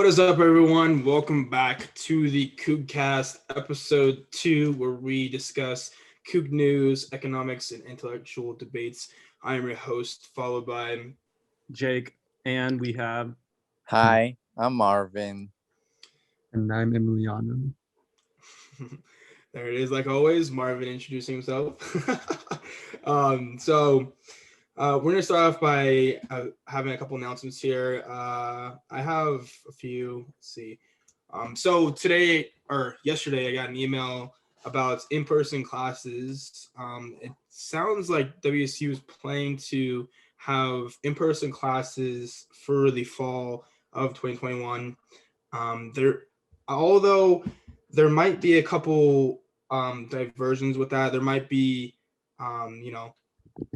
What is up, everyone? Welcome back to the Coug Cast, episode 2, where we discuss Coug news, economics, and intellectual debates. I am your host, followed by Jake, and we have. Hi, I'm Marvin. And I'm Emiliano. There it is, like always, Marvin introducing himself. We're going to start off by having a couple announcements here. I have a few. Let's see. So today or yesterday, I got an email about in-person classes. It sounds like WSU is planning to have in-person classes for the fall of 2021. Although there might be a couple diversions with that. There might be,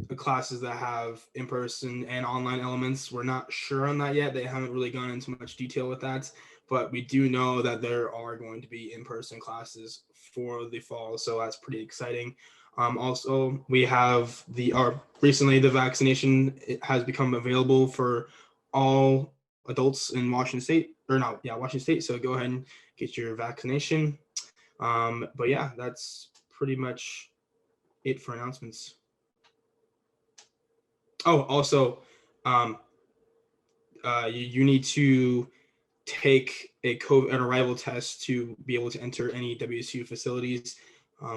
the classes that have in-person and online elements. We're not sure on that yet. They haven't really gone into much detail with that, but we do know that there are going to be in-person classes for the fall, so that's pretty exciting. Also, we have recently the vaccination has become available for all adults in Washington State, Washington State. So go ahead and get your vaccination. But yeah, that's pretty much it for announcements. Oh, also, you need to take an arrival test to be able to enter any WSU facilities.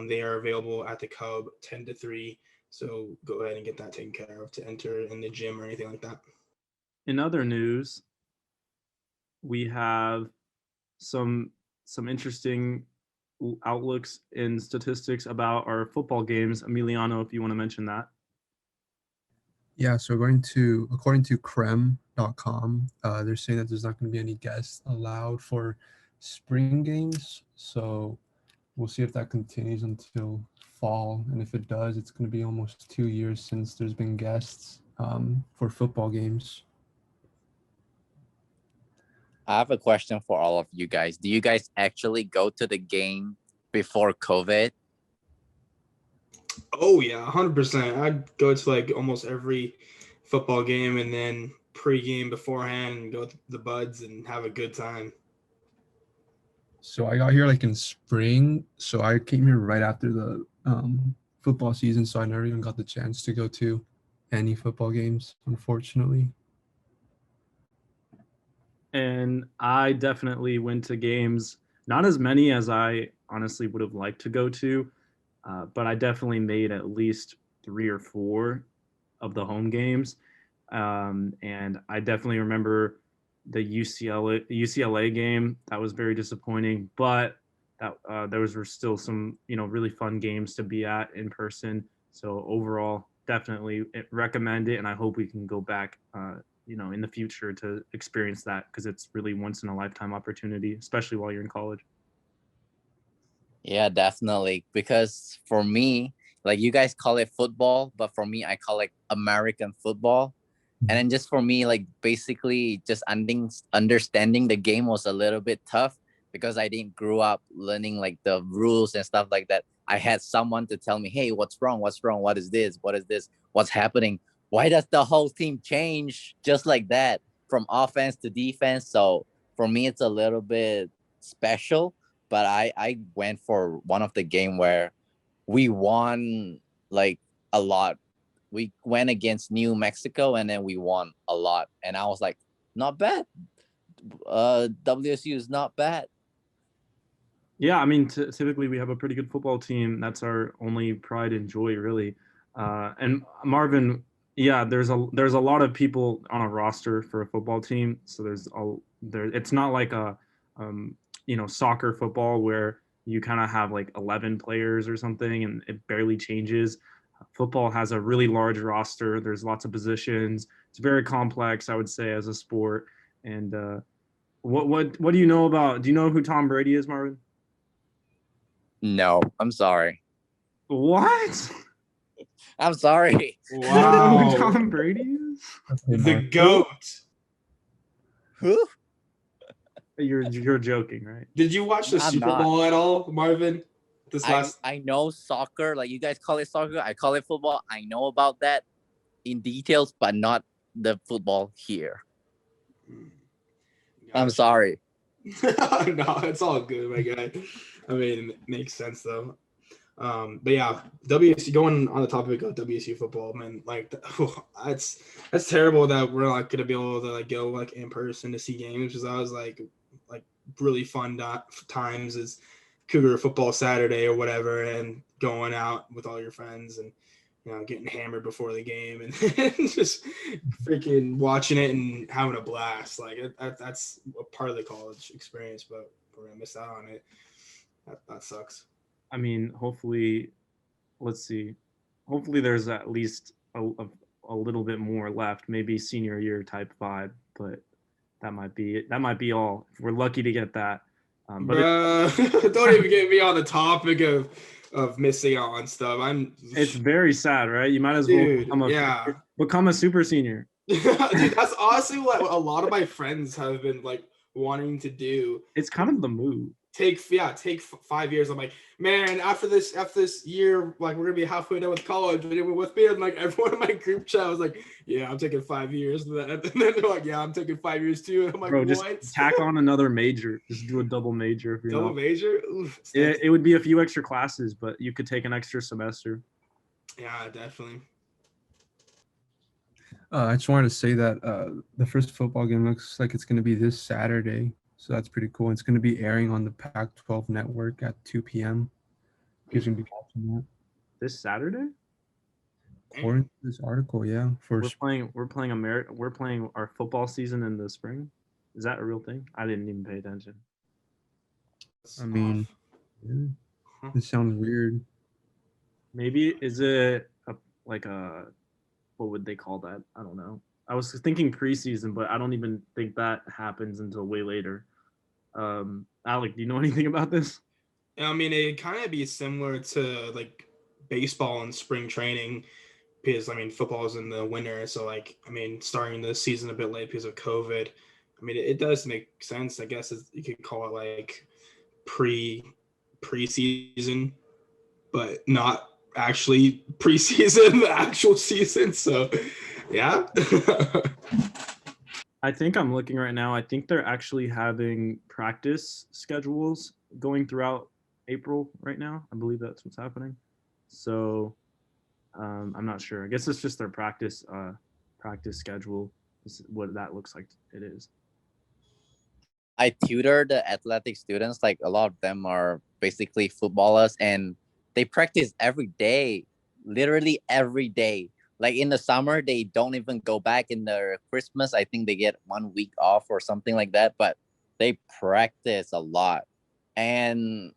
They are available at the Coug 10 to 3. So go ahead and get that taken care of to enter in the gym or anything like that. In other news, we have some interesting outlooks in statistics about our football games. Emiliano, if you want to mention that. Yeah, so according to creme.com, they're saying that there's not going to be any guests allowed for spring games. So we'll see if that continues until fall. And if it does, it's going to be almost 2 years since there's been guests for football games. I have a question for all of you guys. Do you guys actually go to the game before COVID? Oh yeah, 100%. I'd go to like almost every football game and then pre-game beforehand and go with the buds and have a good time. So I got here like in spring. So I came here right after the football season. So I never even got the chance to go to any football games, unfortunately. And I definitely went to games, not as many as I honestly would have liked to go to, but I definitely made at least 3 or 4 of the home games. And I definitely remember the UCLA game. That was very disappointing, but that there were still some really fun games to be at in person. So overall, definitely recommend it, and I hope we can go back in the future to experience that, because it's really once in a lifetime opportunity, especially while you're in college. Yeah, definitely. Because for me, like you guys call it football, but for me, I call it American football. And then just for me, like basically just understanding the game was a little bit tough because I didn't grow up learning like the rules and stuff like that. I had someone to tell me, hey, what's wrong? What's wrong? What is this? What is this? What's happening? Why does the whole team change just like that from offense to defense? So for me, it's a little bit special. But I went for one of the game where we won like a lot. We went against New Mexico and then we won a lot. And I was like, not bad. WSU is not bad. Yeah, I mean, typically we have a pretty good football team. That's our only pride and joy, really. And Marvin, yeah, there's a lot of people on a roster for a football team. So it's not like a soccer football where you kind of have like 11 players or something and it barely changes. Football has a really large roster. There's lots of positions. It's very complex, I would say, as a sport. And what do you know about? Do you know who Tom Brady is, Marvin? No, I'm sorry. What? I'm sorry. You don't know who Wow. Tom Brady is? The GOAT. Who? You're joking, right? Did you watch the I'm Super not. Bowl at all, Marvin? I know soccer. Like you guys call it soccer. I call it football. I know about that in details, but not the football here. I'm sorry. No, it's all good, my guy. I mean, it makes sense though. But yeah, WSU, going on the topic of WSU football, man, like that's terrible that we're not gonna be able to like go like in person to see games, because I was like really fun times is Cougar football Saturday or whatever, and going out with all your friends and getting hammered before the game and just freaking watching it and having a blast. Like that's a part of the college experience, but we're gonna miss out on it. That sucks. I mean, hopefully, let's see. Hopefully, there's at least a little bit more left. Maybe senior year type vibe, but that might be all. If we're lucky to get that. But don't even get me on the topic of missing out on stuff. It's very sad, right? You might as well become a super senior. Dude, that's honestly what a lot of my friends have been like wanting to do. It's kind of the move. Take 5 years. I'm like, man, after this year, like we're gonna be halfway done with college. And with me, and like everyone in my group chat was like, yeah, I'm taking 5 years. And then they're like, yeah, I'm taking 5 years too. And I'm like, bro, what? Just tack on another major. Just do a double major. If you're double major. Oof, it would be a few extra classes, but you could take an extra semester. Yeah, definitely. I just wanted to say that the first football game looks like it's going to be this Saturday. So that's pretty cool. It's going to be airing on the Pac-12 network at 2 p.m. You can be watching that. This Saturday? According to this article, yeah. We're playing our football season in the spring. Is that a real thing? I didn't even pay attention. I mean, it sounds weird. Maybe is it what would they call that? I don't know. I was thinking preseason, but I don't even think that happens until way later. Alec, do you know anything about this? I mean, it kind of be similar to like baseball and spring training, because I mean, football is in the winter, so like I mean, starting the season a bit late because of COVID. I mean, it does make sense. I guess you could call it like preseason, but not actually preseason, the actual season. So, yeah. I think I'm looking right now. I think they're actually having practice schedules going throughout April right now. I believe that's what's happening. So I'm not sure. I guess it's just their practice schedule. This is what that looks like. It is. I tutor the athletic students. Like a lot of them are basically footballers, and they practice every day, literally every day. Like in the summer, they don't even go back. In the Christmas, I think they get 1 week off or something like that. But they practice a lot. And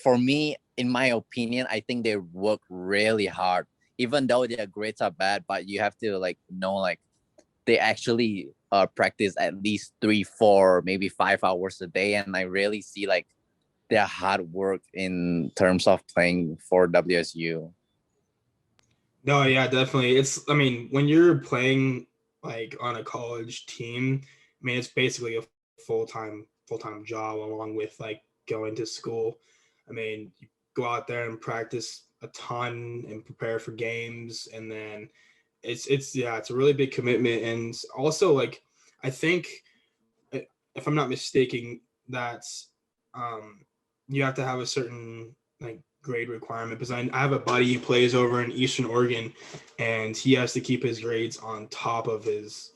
for me, in my opinion, I think they work really hard, even though their grades are bad. But you have to they actually practice at least 3, 4, maybe 5 hours a day. And I really see like their hard work in terms of playing for WSU. No, yeah, definitely. I mean, when you're playing like on a college team, I mean, it's basically a full-time job along with like going to school. I mean, you go out there and practice a ton and prepare for games, and then it's a really big commitment. And also, like, I think if I'm not mistaken, that's you have to have a certain like grade requirement, because I have a buddy who plays over in Eastern Oregon, and he has to keep his grades on top of his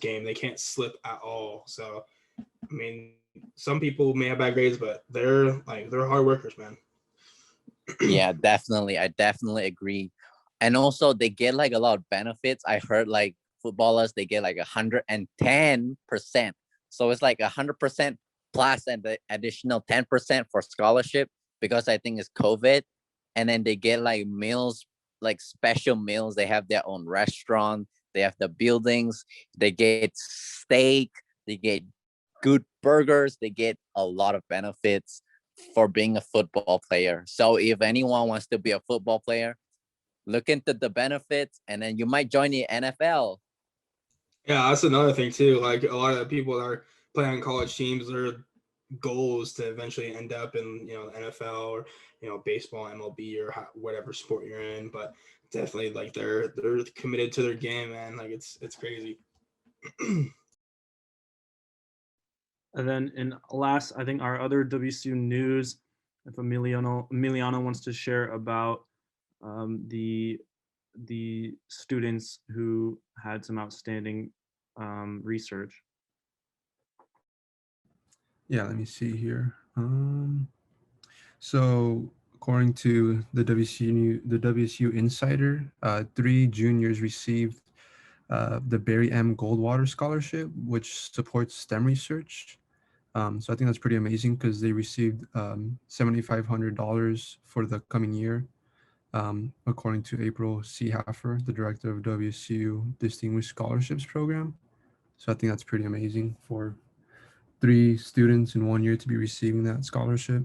game. They can't slip at all. So I mean, some people may have bad grades, but they're hard workers, man. Yeah, definitely. I definitely agree. And also they get like a lot of benefits. I heard like footballers, they get like 110%. So it's like 100% plus and the additional 10% for scholarship, because I think it's COVID. And then they get like meals, like special meals. They have their own restaurant. They have the buildings. They get steak. They get good burgers. They get a lot of benefits for being a football player. So if anyone wants to be a football player, look into the benefits, and then you might join the NFL. Yeah, that's another thing too. Like a lot of the people that are playing on college teams, their goal is to eventually end up in the NFL or baseball, MLB, or whatever sport you're in. But definitely, like they're committed to their game, man. Like it's crazy. And then in last, I think our other WCU news, if Emiliano wants to share about the students who had some outstanding research. Yeah, let me see here. So according to the WSU Insider, 3 juniors received the Barry M. Goldwater Scholarship, which supports STEM research. So I think that's pretty amazing because they received $7,500 for the coming year, according to April C. Haffer, the director of WSU Distinguished Scholarships Program. So I think that's pretty amazing for 3 students in 1 year to be receiving that scholarship.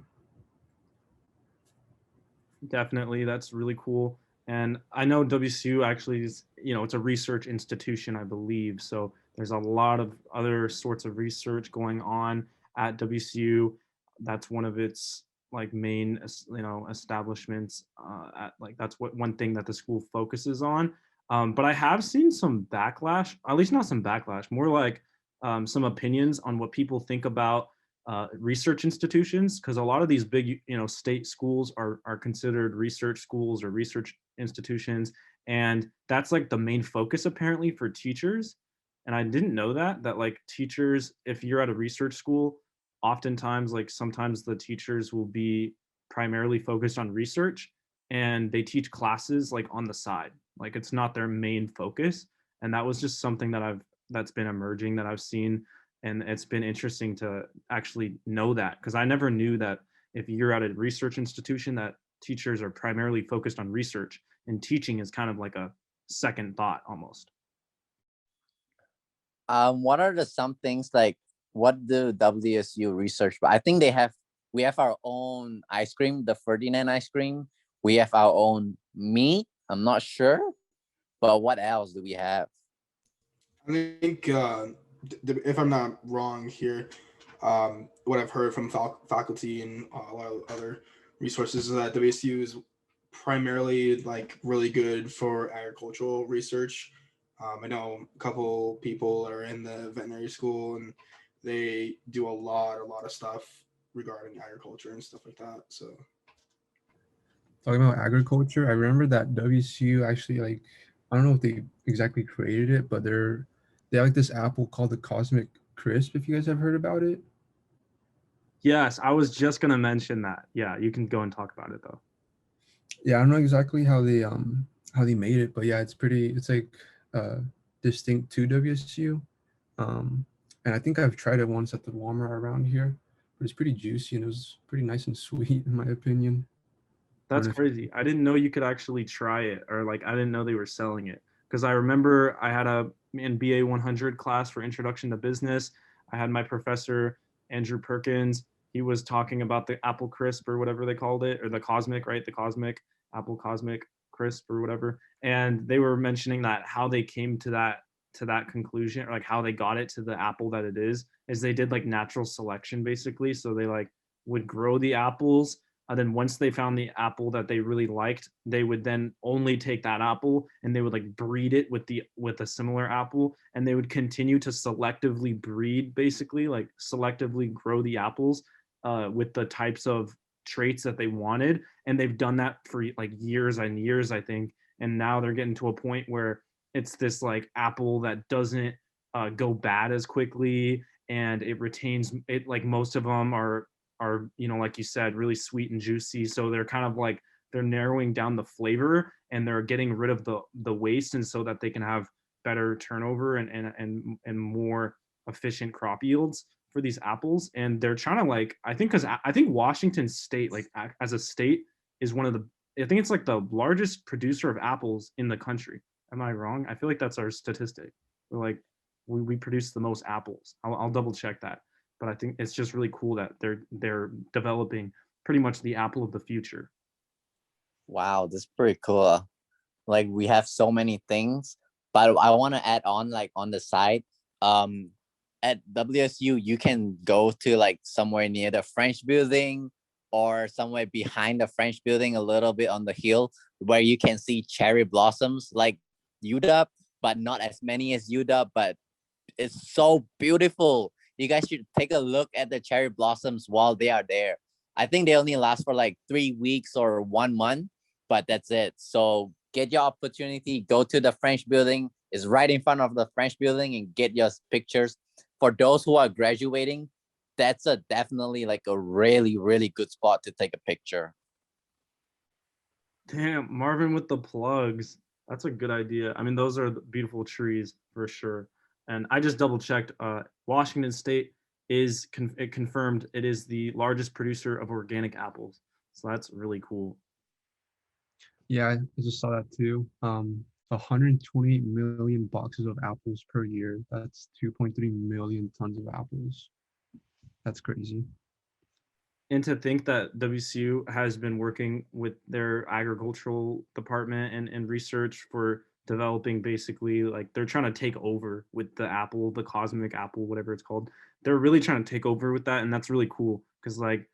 Definitely, that's really cool. And I know WCU actually is, it's a research institution, I believe. So there's a lot of other sorts of research going on at WCU. That's one of its like main, establishments. At like that's what one thing that the school focuses on. But I have seen some backlash, at least not some backlash, more like some opinions on what people think about research institutions, because a lot of these big state schools are considered research schools or research institutions, and that's like the main focus apparently for teachers. And I didn't know that like teachers, if you're at a research school, oftentimes like sometimes the teachers will be primarily focused on research, and they teach classes like on the side, like it's not their main focus. And that was just something that's been emerging that I've seen, and it's been interesting to actually know that, because I never knew that if you're at a research institution that teachers are primarily focused on research, and teaching is kind of like a second thought almost. What are some things like what do WSU research? But I think we have our own ice cream, the Ferdinand ice cream. We have our own meat. I'm not sure, but what else do we have? I think if I'm not wrong here, what I've heard from faculty and a lot of other resources is that WSU is primarily like really good for agricultural research. I know a couple people are in the veterinary school and they do a lot of stuff regarding agriculture and stuff like that. So Talking about agriculture, I remember that WSU actually, like, I don't know if they exactly created it, but they have like this apple called the Cosmic Crisp, if you guys have heard about it. Yes, I was just gonna mention that. Yeah, you can go and talk about it though. Yeah, I don't know exactly how they made it, but yeah, it's like uh distinct to WSU. Um and I think I've tried it once at the Walmart around here, but it's pretty juicy and it was pretty nice and sweet in my opinion. I don't That's know if crazy. I didn't know you could actually try it, or like I didn't know they were selling it. Because I remember I had a in BA 100 class for Introduction to Business. I had my professor Andrew Perkins. He was talking about the Apple Crisp or whatever they called it, or the Cosmic, right? The Cosmic Apple Cosmic Crisp or whatever. And they were mentioning that how they came to that conclusion, or like how they got it to the apple that it is they did like natural selection basically. So they like would grow the apples, and then once they found the apple that they really liked, they would then only take that apple and they would like breed it with a similar apple, and they would continue to selectively breed, basically like selectively grow the apples with the types of traits that they wanted. And they've done that for like years and years, I think. And now they're getting to a point where it's this like apple that doesn't go bad as quickly, and it retains it. Like most of them are like you said, really sweet and juicy. So they're kind of like they're narrowing down the flavor, and they're getting rid of the waste, and so that they can have better turnover and more efficient crop yields for these apples. And they're trying to like, I think, because I think Washington State, like as a state, is one of the, I think it's like the largest producer of apples in the country. Am I wrong? I feel like that's our statistic. We're like we produce the most apples. I'll double check that, but I think it's just really cool that they're developing pretty much the apple of the future. Wow, that's pretty cool. Like we have so many things, but I want to add on like on the side. Um, at WSU, you can go to like somewhere near the French building or somewhere behind the French building, a little bit on the hill, where you can see cherry blossoms like UW, but not as many as UW, but it's so beautiful. you guys should take a look at the cherry blossoms while they are there. I think they only last for like 3 weeks or 1 month, but that's it. So get your opportunity, go to the French building. It's right in front of the French building, and get your pictures. For those who are graduating, that's a definitely like a really, really good spot to take a picture. Damn, Marvin with the plugs. That's a good idea. I mean, those are beautiful trees for sure. And I just double checked. Washington State is it confirmed it is the largest producer of organic apples. So that's really cool. Yeah, I just saw that too. 128 million boxes of apples per year. That's 2.3 million tons of apples. That's crazy. And to think that WCU has been working with their agricultural department and research for developing basically like they're trying to take over with the apple, the cosmic apple, whatever it's called. They're really trying to take over with that, and that's really cool because like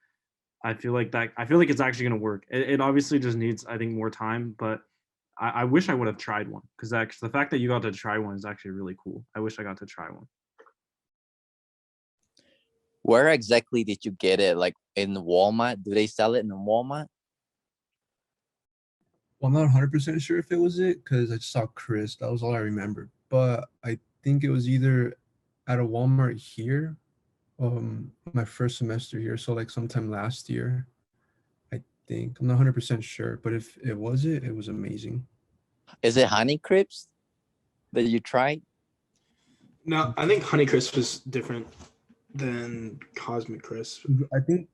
I feel like it's actually going to work. It obviously just needs, I think, more time, but I wish I would have tried one because the fact that you got to try one is actually really cool. I wish I got to try one. Where exactly did you get it? Like in Walmart? Do they sell it in Walmart? Well, I'm not 100% sure if it was it because I just saw Chris. That was all I remember. But I think it was either at a Walmart here, my first semester here. So like sometime last year, I think. I'm not 100% sure. But if it was it, it was amazing. Is it Honey Crisp that you tried? No, I think Honeycrisp was different than Cosmic Crisp. I think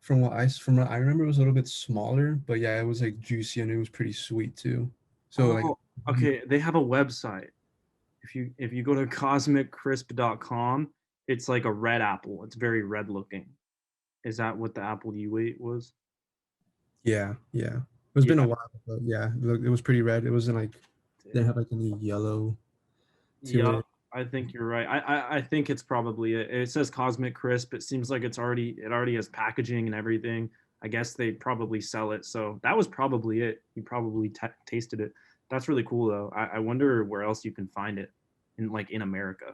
from what I remember, it was a little bit smaller, but yeah, it was like juicy and it was pretty sweet too. So like, okay, they have a website. If you go to cosmiccrisp.com, it's like a red apple. It's very red looking. Is that what the apple you ate was? yeah, it's been a while, but yeah, it was pretty red. It wasn't like didn't have like any yellow to Yeah, it. I think you're right. I think it's probably it says Cosmic Crisp. It seems like it already has packaging and everything. I guess they probably sell it. So that was probably it. You probably tasted it. That's really cool though. I wonder where else you can find it in America,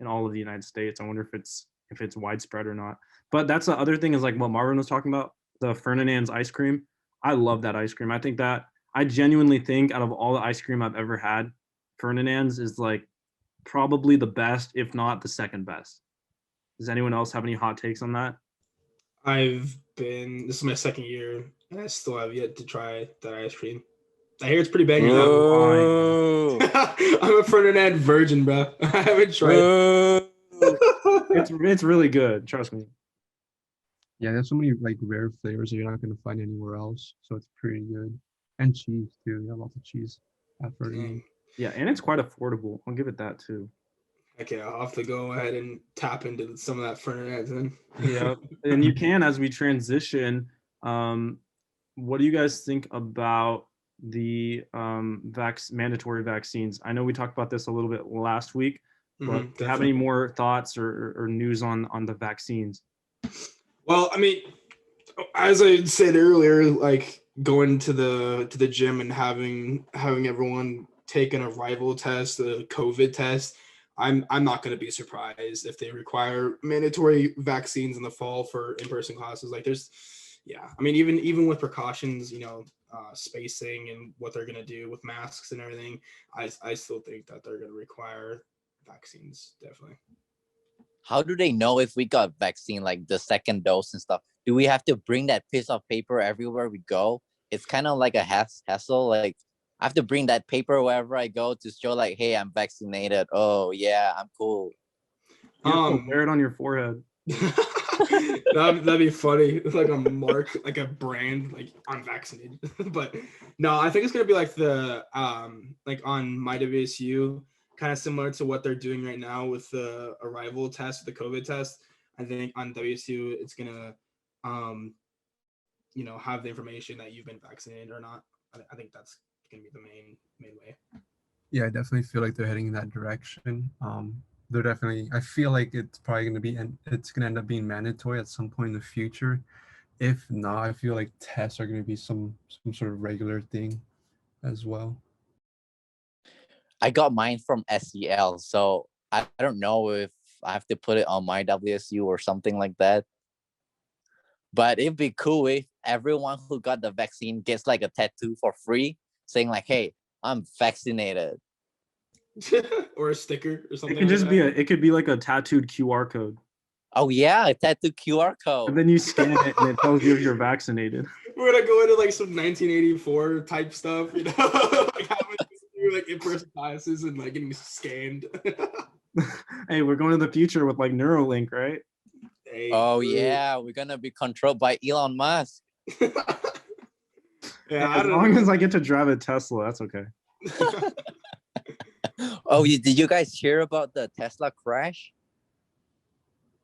in all of the United States. I wonder if it's widespread or not. But that's the other thing is like what Marvin was talking about, the Ferdinand's ice cream. I love that ice cream. I genuinely think out of all the ice cream I've ever had, Ferdinand's is like probably the best, if not the second best. Does anyone else have any hot takes on that? This is my second year, and I still have yet to try that ice cream. I hear it's pretty banging. I'm a Ferdinand virgin, bro. I haven't tried. It's really good. Trust me. Yeah, there's so many like rare flavors that you're not gonna find anywhere else, so it's pretty good. And cheese too. You have lots of cheese at Ferdinand. Yeah, and it's quite affordable. I'll give it that too. Okay, I'll have to go ahead and tap into some of that Ferdinand then. Yeah, and you can as we transition. What do you guys think about the mandatory vaccines? I know we talked about this a little bit last week, but do you have any more thoughts or news on the vaccines? Well, I mean, as I said earlier, like going to the gym and having everyone take an arrival test, a COVID test, I'm not going to be surprised if they require mandatory vaccines in the fall for in-person classes. Like I mean, even with precautions, spacing and what they're going to do with masks and everything, I still think that they're going to require vaccines, definitely. How do they know if we got vaccine, like the second dose and stuff? Do we have to bring that piece of paper everywhere we go? It's kind of like a hassle. Like I have to bring that paper wherever I go to show like, hey, I'm vaccinated. Oh yeah, I'm cool. You have to wear it on your forehead. That'd be funny. It's like a mark, like a brand, like I'm vaccinated. But no, I think it's gonna be like the like on my WSU, kind of similar to what they're doing right now with the arrival test, the COVID test. I think on WSU it's gonna have the information that you've been vaccinated or not. I think that's gonna be the main way. Yeah, I definitely feel like they're heading in that direction. They're definitely, I feel like it's probably going to be, and it's going to end up being mandatory at some point in the future. If not, I feel like tests are going to be some sort of regular thing as well. I got mine from SEL, so I don't know if I have to put it on my WSU or something like that. But it'd be cool if everyone who got the vaccine gets like a tattoo for free saying like, hey, I'm vaccinated. Or a sticker or It something could like just be it could be like a tattooed QR code. Oh yeah, a tattoo QR And code. then you scan it and it tells you if you're vaccinated. We're gonna go into like some 1984 type stuff, you know, like having like in-person classes and like getting scanned. Hey, we're going to the future with like Neuralink, right? Hey, Oh true. yeah, we're gonna be controlled by Elon Musk. Yeah, Hey, I as don't long know. as I get to drive a Tesla, that's okay. Oh, did you guys hear about the Tesla crash?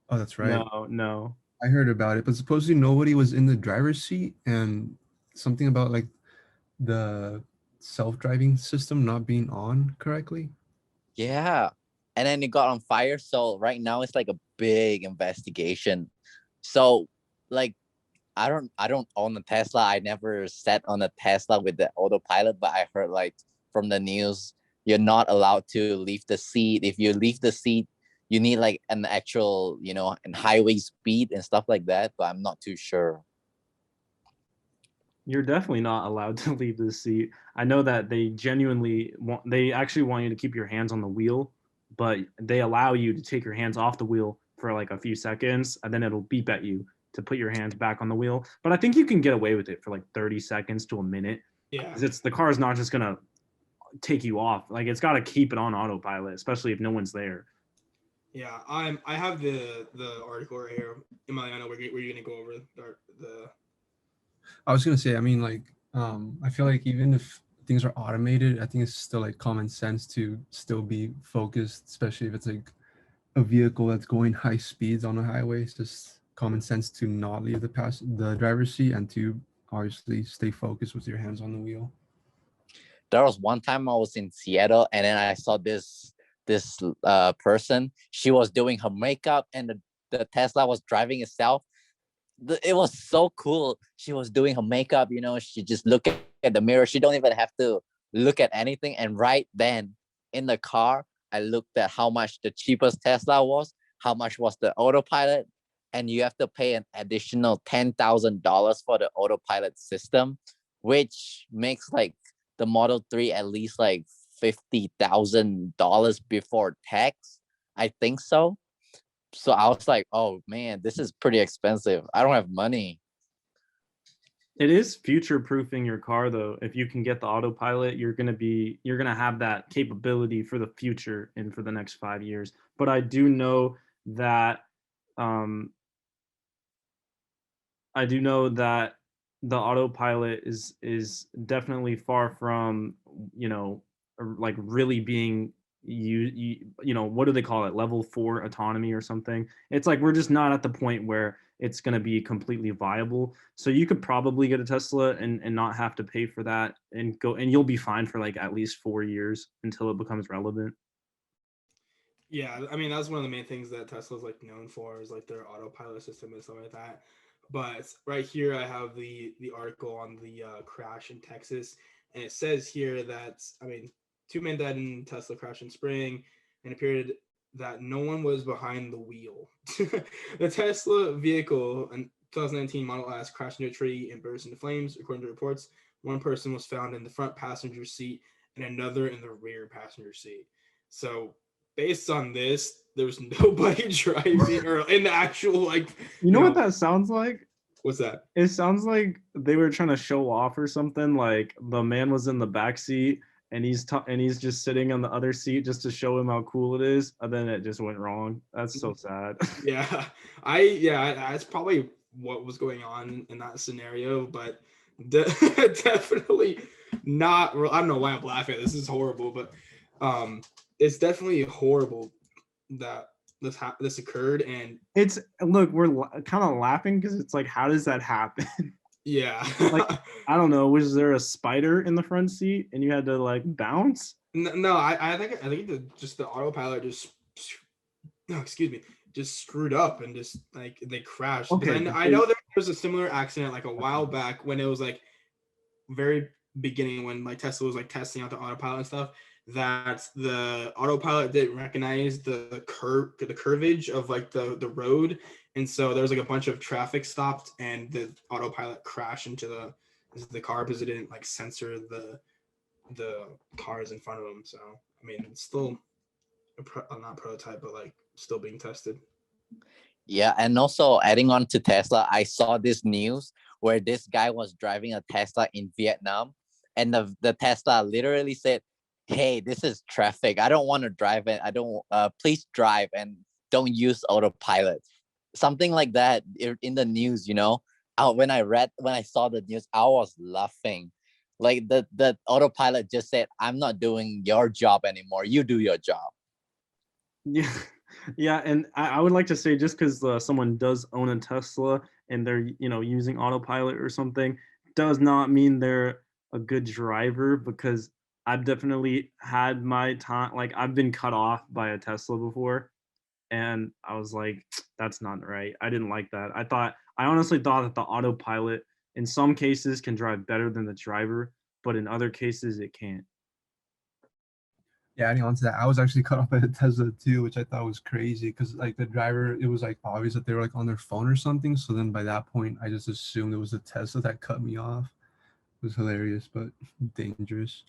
Oh, that's right. No. I heard about it, but supposedly nobody was in the driver's seat, and something about like the self-driving system not being on correctly. Yeah. And then it got on fire. So right now it's like a big investigation. So like I don't own a Tesla. I never sat on a Tesla with the autopilot, but I heard like from the news, you're not allowed to leave the seat. If you leave the seat, you need like an actual, and highway speed and stuff like that. But I'm not too sure. You're definitely not allowed to leave the seat. I know that they actually want you to keep your hands on the wheel, but they allow you to take your hands off the wheel for like a few seconds, and then it'll beep at you to put your hands back on the wheel. But I think you can get away with it for like 30 seconds to a minute. Yeah, Because it's the car is not just gonna take you off. Like it's got to keep it on autopilot, especially if no one's there. yeah. I have the article right here. Emily, I know we're gonna go over the I was gonna say, I mean, like, I feel like even if things are automated, I think it's still like common sense to still be focused, especially if it's like a vehicle that's going high speeds on the highway. It's just common sense to not leave the driver's seat and to obviously stay focused with your hands on the wheel. There was one time I was in Seattle and then I saw this person. She was doing her makeup and the Tesla was driving itself. It was so cool. She was doing her makeup, she just looked at the mirror. She don't even have to look at anything. And right then in the car, I looked at how much the cheapest Tesla was, how much was the autopilot, and you have to pay an additional $10,000 for the autopilot system, which makes like the Model 3 at least like $50,000 before tax. I think so. So I was like, oh man, this is pretty expensive. I don't have money. It is future proofing your car though. If you can get the autopilot, you're gonna have that capability for the future and for the next 5 years. But I do know that um I do know that the autopilot is definitely far from, like really being what do they call it? Level 4 autonomy or something. It's like we're just not at the point where it's going to be completely viable. So you could probably get a Tesla and not have to pay for that and you'll be fine for like at least 4 years until it becomes relevant. Yeah, I mean that's one of the main things that Tesla's like known for is like their autopilot system and stuff like that. But right here I have the article on the crash in Texas, and it says here that I mean 2 men died in Tesla crash in spring, and it appeared that no one was behind the wheel. The Tesla vehicle in 2019 Model S crashed into a tree and burst into flames. According to reports, one person was found in the front passenger seat and another in the rear passenger seat. So based on this, there's nobody driving or in the actual like. You know what that sounds like? What's that? It sounds like they were trying to show off or something. Like the man was in the back seat and he's just sitting on the other seat just to show him how cool it is, and then it just went wrong. That's so sad. Yeah, that's probably what was going on in that scenario, but definitely not. I don't know why I'm laughing. This is horrible, but it's definitely horrible that this occurred, and It's look, we're kind of laughing because it's like, how does that happen? yeah, Like, I don't know. Was there a spider in the front seat and you had to like bounce? no, I think the autopilot just no, excuse me, just screwed up and just like they crashed. Okay, I know there was a similar accident like a while back when it was like very beginning when like Tesla was like testing out the autopilot and stuff, that the autopilot didn't recognize the curvage of like the road, and so there was like a bunch of traffic stopped, and the autopilot crashed into the car because it didn't like censor the cars in front of them. So I mean, it's still not prototype, but like still being tested. Yeah, and also adding on to Tesla, I saw this news where this guy was driving a Tesla in Vietnam, and the Tesla literally said, "Hey, this is traffic. I don't want to drive it. I don't. Please drive and don't use autopilot." Something like that in the news, you know. When I saw the news, I was laughing. Like the autopilot just said, "I'm not doing your job anymore. You do your job." Yeah, yeah, and I would like to say just because someone does own a Tesla and they're using autopilot or something does not mean they're a good driver, because I've definitely had my time, like I've been cut off by a Tesla before, and I was like, that's not right. I didn't like that. I honestly thought that the autopilot in some cases can drive better than the driver, but in other cases it can't. Yeah, adding on to that, I was actually cut off by a Tesla too, which I thought was crazy because like the driver, it was like obvious that they were like on their phone or something. So then by that point, I just assumed it was a Tesla that cut me off. It was hilarious, but dangerous.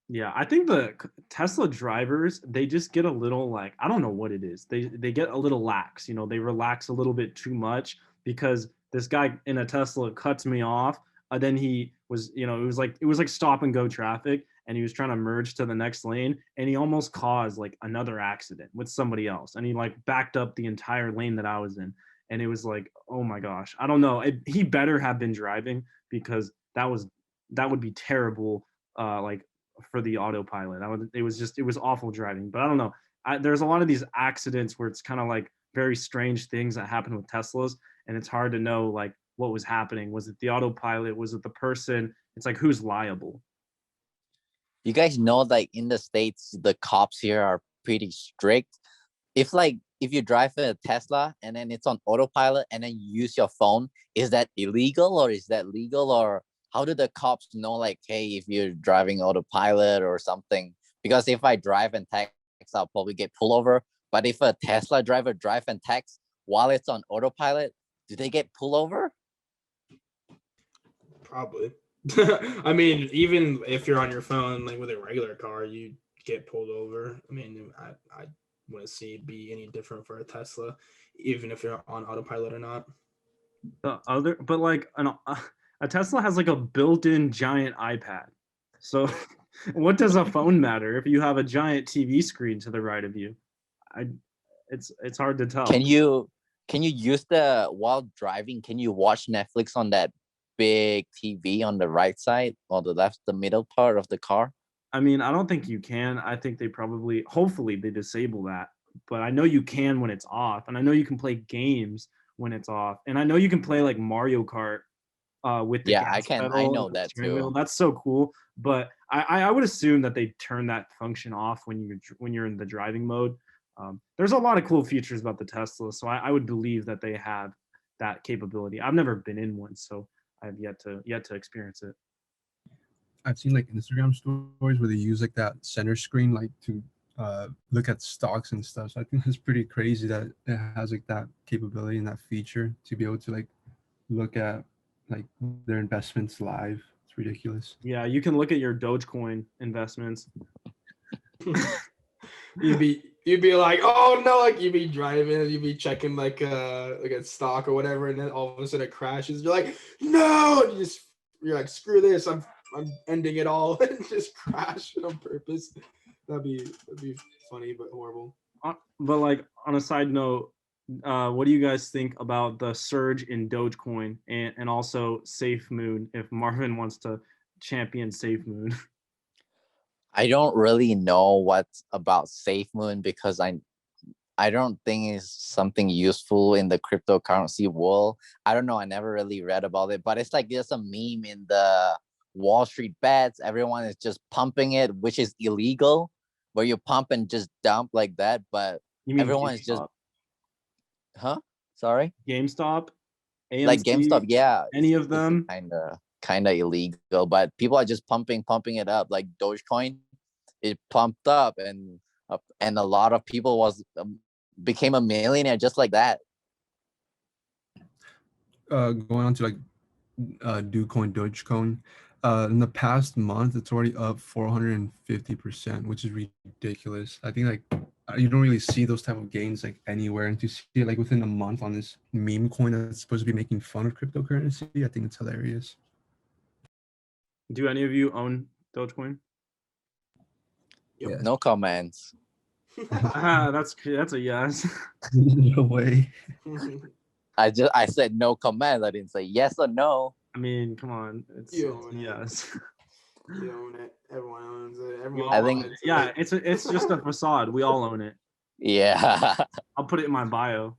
Yeah, I think the Tesla drivers, they just get a little like, I don't know what it is. They get a little lax, they relax a little bit too much, because this guy in a Tesla cuts me off. Then he was, it was like stop and go traffic, and he was trying to merge to the next lane, and he almost caused like another accident with somebody else, and he like backed up the entire lane that I was in, and it was like, oh my gosh, I don't know. He better have been driving, because that would be terrible. Like for the autopilot. It was awful driving. But I don't know. There's a lot of these accidents where it's kind of like very strange things that happen with Teslas, and it's hard to know like what was happening. Was it the autopilot? Was it the person? It's like, who's liable? You guys know, like in the States, the cops here are pretty strict. If you drive a Tesla and then it's on autopilot and then you use your phone, is that illegal or is that legal? Or how do the cops know, like, hey, if you're driving autopilot or something? Because if I drive and text, I'll probably get pulled over. But if a Tesla driver drive and text while it's on autopilot, do they get pulled over? Probably. I mean, even if you're on your phone, like with a regular car, you get pulled over. I mean, I wouldn't see it be any different for a Tesla, even if you're on autopilot or not. But like a Tesla has like a built-in giant iPad. So what does a phone matter if you have a giant TV screen to the right of you? I it's hard to tell. Can you use the while driving? Can you watch Netflix on that big TV on the right side or the left, the middle part of the car? I mean, I don't think you can. I think they probably, hopefully, they disable that. But I know you can when it's off, and I know you can play games when it's off, and I know you can play like Mario Kart with the Yeah, I gas can. I pedal know and the that steering wheel. too. That's so cool. But I would assume that they turn that function off when you're in the driving mode. There's a lot of cool features about the Tesla, so I would believe that they have that capability. I've never been in one, so I've yet to experience it. I've seen like Instagram stories where they use like that center screen like to look at stocks and stuff. So I think it's pretty crazy that it has like that capability and that feature to be able to like look at like their investments live. It's ridiculous. Yeah, you can look at your Dogecoin investments. You'd be like, oh no, like you'd be driving, you'd be checking like a stock or whatever, and then all of a sudden it crashes. You're like, no, and you're like, screw this, I'm ending it all, and just crash on purpose. That'd be funny but horrible. But like on a side note, what do you guys think about the surge in Dogecoin and also Safe Moon? If Marvin wants to champion Safe Moon. I don't really know what's about SafeMoon because I don't think it's something useful in the cryptocurrency world. I don't know. I never really read about it, but it's like there's a meme in the Wall Street bets. Everyone is just pumping it, which is illegal, where you pump and just dump like that. But You mean everyone is just, GameStop? huh? Sorry? GameStop, Like AMC, GameStop, yeah. any of It's them? kind of kind of illegal, but people are just pumping it up. Like Dogecoin, it pumped up, and a lot of people became a millionaire just like that. Going on to like Dogecoin. In the past month, it's already up 450%, which is ridiculous. I think like you don't really see those type of gains like anywhere, and to see it like within a month on this meme coin that's supposed to be making fun of cryptocurrency, I think it's hilarious. Do any of you own Dogecoin? Yep. Yes. No comments. That's a yes. No way. I said no comments. I didn't say yes or no. I mean, come on, it's You own it. yes. You own it. Everyone owns it. We Everyone all I think- own it. buys Yeah, it. it's just a facade. We all own it. Yeah. I'll put it in my bio.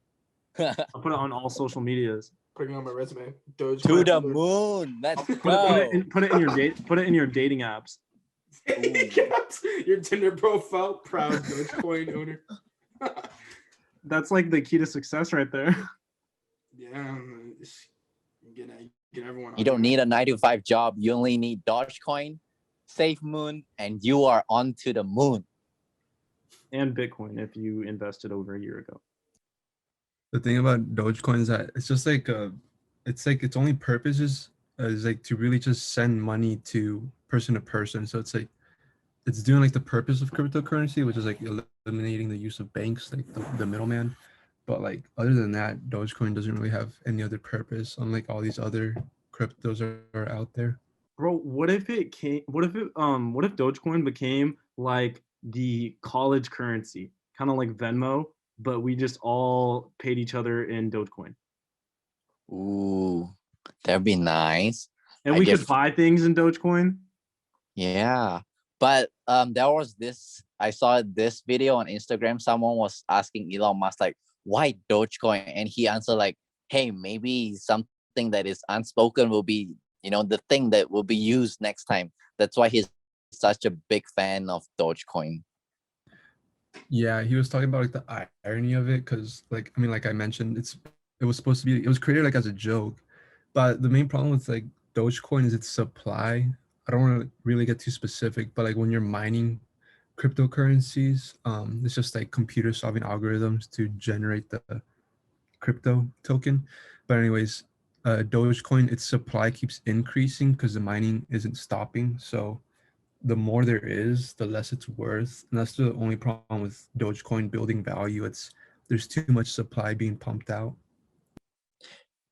I'll put it on all social medias. Putting it on my resume. Dogecoin. To the moon. Let's Put go. it in your dating apps. Your Tinder profile, proud Dogecoin owner. That's like the key to success right there. Yeah, get everyone. You don't need a 9-to-5 job. You only need Dogecoin, Safe Moon, and you are on to the moon. And Bitcoin if you invested over a year ago. The thing about Dogecoin is that it's just like it's like its only purpose is like to really just send money to person. So it's like it's doing like the purpose of cryptocurrency, which is like eliminating the use of banks, like the middleman. But like other than that, Dogecoin doesn't really have any other purpose, unlike all these other cryptos are out there. Bro, what if Dogecoin became like the college currency, kind of like Venmo, but we just all paid each other in Dogecoin. Ooh, that'd be nice. And I we guess- could buy things in Dogecoin. Yeah. But there was this, I saw this video on Instagram. Someone was asking Elon Musk, like, why Dogecoin? And he answered like, hey, maybe something that is unspoken will be, the thing that will be used next time. That's why he's such a big fan of Dogecoin. Yeah, he was talking about like the irony of it, because like I mean, like I mentioned, it was created like as a joke, but the main problem with like Dogecoin is its supply. I don't want to really get too specific, but like when you're mining cryptocurrencies, it's just like computer solving algorithms to generate the crypto token. But anyways, Dogecoin, its supply keeps increasing because the mining isn't stopping. So the more there is, the less it's worth. And that's the only problem with Dogecoin building value. There's too much supply being pumped out.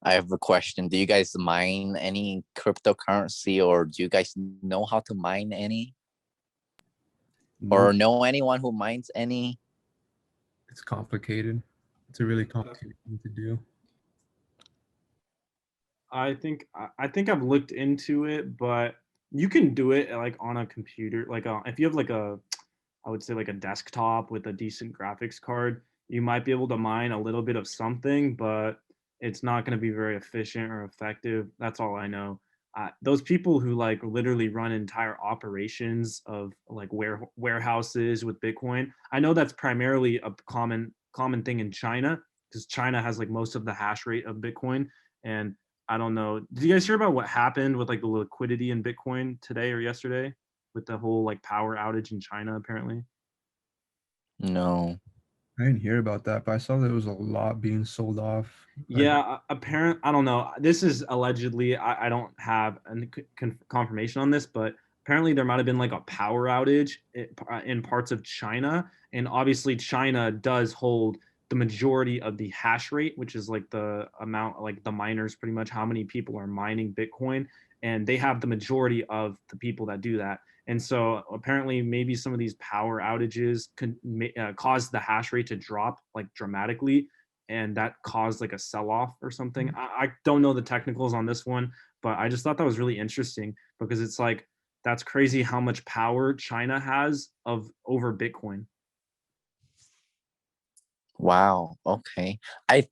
I have a question. Do you guys mine any cryptocurrency, or do you guys know how to mine any? Or know anyone who mines any? It's complicated. It's a really complicated thing to do. I think I've looked into it, but you can do it like on a computer. Like if you have like I would say like a desktop with a decent graphics card, you might be able to mine a little bit of something, but it's not going to be very efficient or effective. That's all I know. Those people who like literally run entire operations of like warehouses with Bitcoin, I know that's primarily a common thing in China, because China has like most of the hash rate of Bitcoin. And I don't know. Did you guys hear about what happened with like the liquidity in Bitcoin today or yesterday with the whole like power outage in China apparently? No. I didn't hear about that, but I saw there was a lot being sold off. Yeah, apparent. I don't know. This is allegedly. I don't have any confirmation on this, but apparently there might have been like a power outage in parts of China, and obviously China does hold the majority of the hash rate, which is like the amount, like the miners, pretty much how many people are mining Bitcoin, and they have the majority of the people that do that. And so apparently maybe some of these power outages could cause the hash rate to drop like dramatically, and that caused like a sell-off or something. I don't know the technicals on this one, but I just thought that was really interesting, because it's like, that's crazy how much power China has over Bitcoin. Wow. Okay. I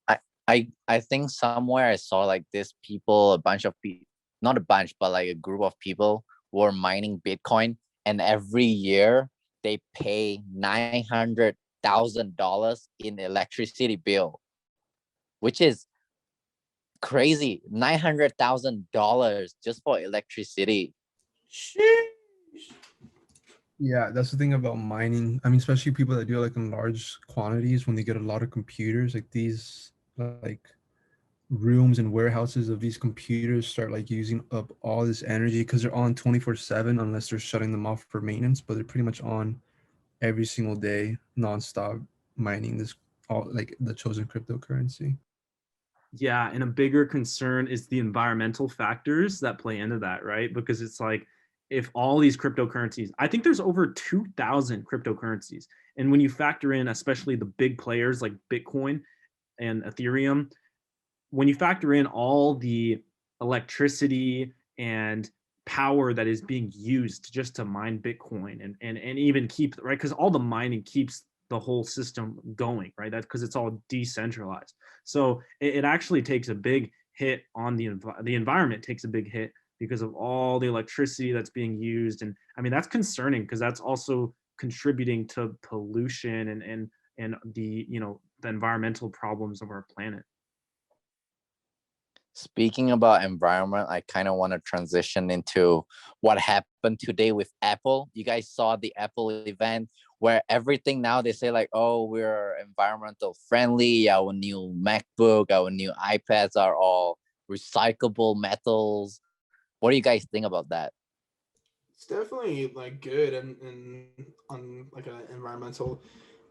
think somewhere I saw like this people, a bunch of people, not a bunch, but like a group of people were mining Bitcoin, and every year they pay $900,000 in electricity bill, which is Crazy. $900,000 just for electricity. Yeah, that's the thing about mining. I mean, especially people that do it like in large quantities when they get a lot of computers, like these like rooms and warehouses of these computers start like using up all this energy because they're on 24/7 unless they're shutting them off for maintenance, but they're pretty much on every single day, nonstop mining this all like the chosen cryptocurrency. Yeah, and a bigger concern is the environmental factors that play into that, right? Because it's like if all these cryptocurrencies, I think there's over 2,000 cryptocurrencies. And when you factor in, especially the big players like Bitcoin and Ethereum, when you factor in all the electricity and power that is being used just to mine Bitcoin and even keep, right? Because all the mining keeps the whole system going, right? That's because it's all decentralized. So it actually takes a big hit on the environment takes a big hit because of all the electricity that's being used. And I mean, that's concerning because that's also contributing to pollution and the, the environmental problems of our planet. Speaking about environment, I kind of want to transition into what happened today with Apple. You guys saw the Apple event where everything now they say like, oh, we're environmental friendly. Our new MacBook, our new iPads are all recyclable metals. What do you guys think about that? It's definitely like good and on like an environmental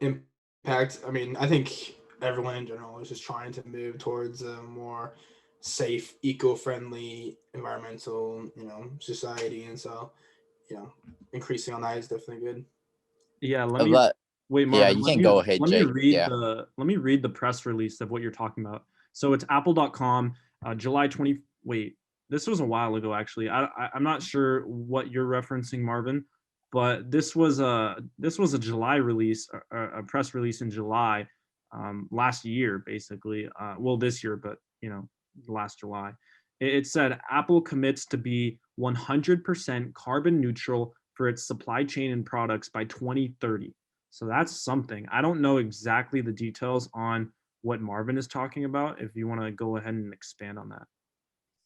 impact. I mean, I think everyone in general is just trying to move towards a more safe, eco-friendly, environmental, society, and so increasing on that is definitely good. Yeah, But wait, yeah, Marvin, you can go ahead, Jake. Yeah. let me read the press release of what you're talking about. So it's apple.com, July 20. Wait, this was a while ago actually. I'm not sure what you're referencing, Marvin, but this was a July release, a press release in July, last year basically. Well, this year, but last July. It said Apple commits to be 100% carbon neutral for its supply chain and products by 2030. So that's something. I don't know exactly the details on what Marvin is talking about. If you want to go ahead and expand on that.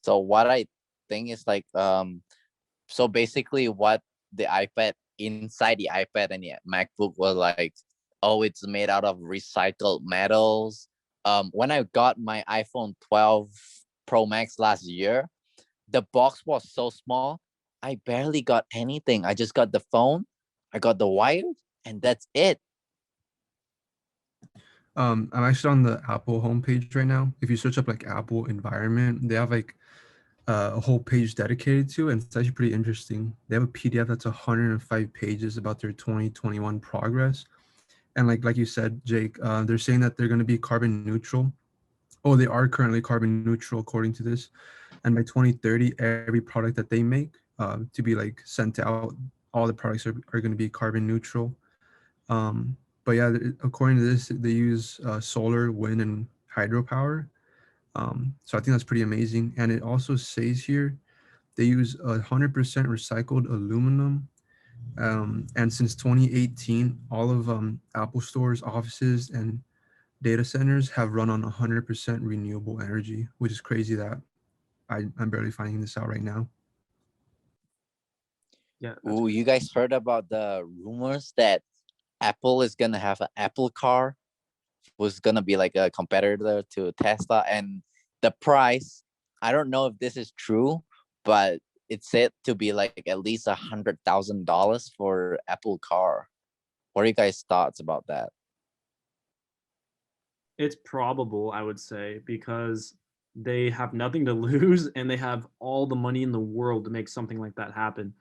So what I think is like so basically what the iPad inside the iPad and the MacBook was like, oh, it's made out of recycled metals. When I got my iPhone 12 Pro Max last year, the box was so small, I barely got anything. I just got the phone, I got the wires, and that's it. I'm actually on the Apple homepage right now. If you search up like Apple environment, they have like a whole page dedicated to, and it's actually pretty interesting. They have a PDF that's 105 pages about their 2021 progress, and like you said, Jake, they're saying that they're going to be carbon neutral. Oh, they are currently carbon neutral according to this, and by 2030, every product that they make to be like sent out, all the products are going to be carbon neutral. Um, but yeah, according to this, they use solar, wind, and hydropower. So I think that's pretty amazing. And it also says here they use 100% recycled aluminum. And since 2018, all of Apple stores, offices, and data centers have run on 100% renewable energy, which is crazy that I'm barely finding this out right now. Yeah. Ooh, you guys heard about the rumors that Apple is gonna have an Apple car, was gonna be like a competitor to Tesla, and the price, I don't know if this is true, but it's said to be like at least $100,000 for Apple car. What are you guys' thoughts about that? It's probable, I would say, because they have nothing to lose and they have all the money in the world to make something like that happen.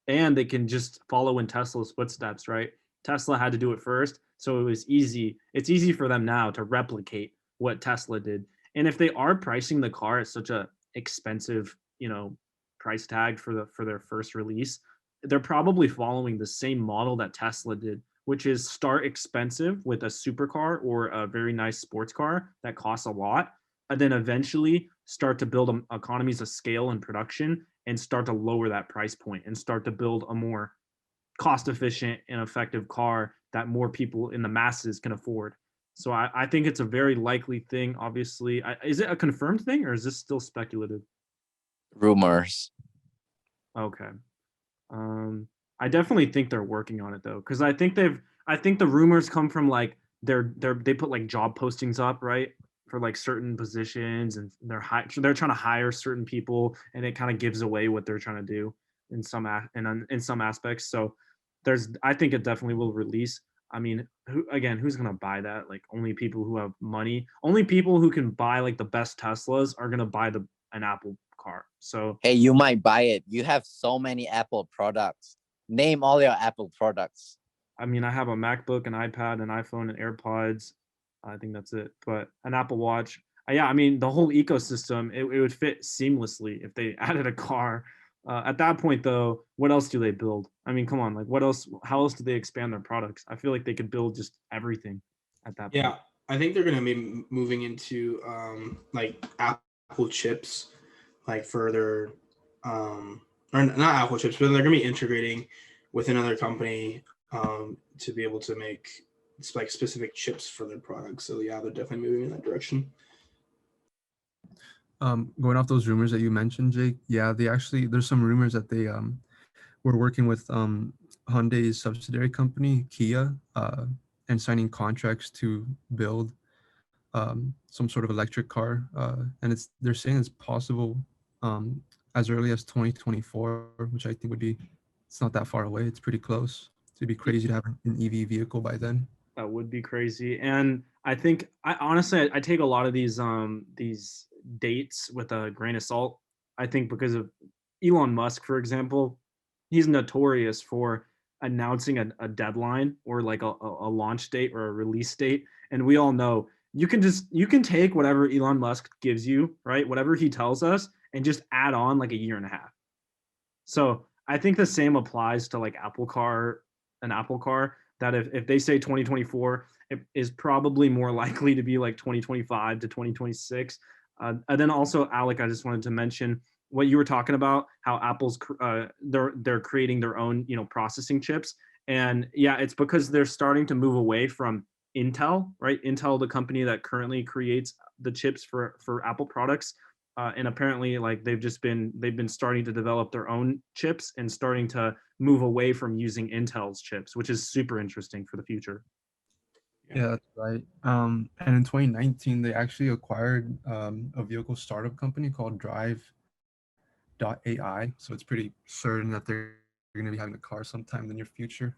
And they can just follow in Tesla's footsteps, right? Tesla had to do it first, so it was easy. It's easy for them now to replicate what Tesla did. And if they are pricing the car at such a expensive, price tag for their first release, they're probably following the same model that Tesla did, which is start expensive with a supercar or a very nice sports car that costs a lot, and then eventually start to build economies of scale and production and start to lower that price point and start to build a more cost efficient and effective car that more people in the masses can afford. So I think it's a very likely thing. Obviously, is it a confirmed thing or is this still speculative? Rumors. Okay. I definitely think they're working on it though, because I think the rumors come from like they put like job postings up, right, for like certain positions, and they're trying to hire certain people, and it kind of gives away what they're trying to do in some aspects. So I think it definitely will release. I mean, who's gonna buy that? Like only people who have money, only people who can buy like the best Teslas are gonna buy an Apple car. So Hey, you might buy it. You have so many Apple products. Name all your Apple products. I mean, I have a MacBook, an iPad, an iPhone, and AirPods. I think that's it. But an Apple Watch. Yeah, I mean, the whole ecosystem, it would fit seamlessly if they added a car. At that point, though, what else do they build? I mean, come on, like what else? How else do they expand their products? I feel like they could build just everything at that point. Yeah, I think they're going to be moving into like Apple chips, like further, or not Apple chips, but they're going to be integrating with another company to be able to make like specific chips for their products. So yeah, they're definitely moving in that direction. Going off those rumors that you mentioned, Jake, yeah, there's some rumors that they were working with Hyundai's subsidiary company, Kia, and signing contracts to build some sort of electric car, and they're saying it's possible as early as 2024, which I think it's not that far away. It's pretty close. It'd be crazy to have an EV vehicle by then. That would be crazy. And I think I honestly I take a lot of these dates with a grain of salt. I think because of Elon Musk, for example, he's notorious for announcing a deadline or like a launch date or a release date. And we all know you can take whatever Elon Musk gives you, right? Whatever he tells us, and just add on like a year and a half. So I think the same applies to like an Apple car, that if they say 2024, it is probably more likely to be like 2025 to 2026. And then also, Alec, I just wanted to mention what you were talking about, how Apple's they're creating their own processing chips, and yeah, it's because they're starting to move away from Intel, right? Intel, the company that currently creates the chips for Apple products, and apparently like they've been starting to develop their own chips and starting to move away from using Intel's chips, which is super interesting for the future. Yeah, that's right. And in 2019, they actually acquired a vehicle startup company called Drive.ai. So it's pretty certain that they're going to be having a car sometime in the near future.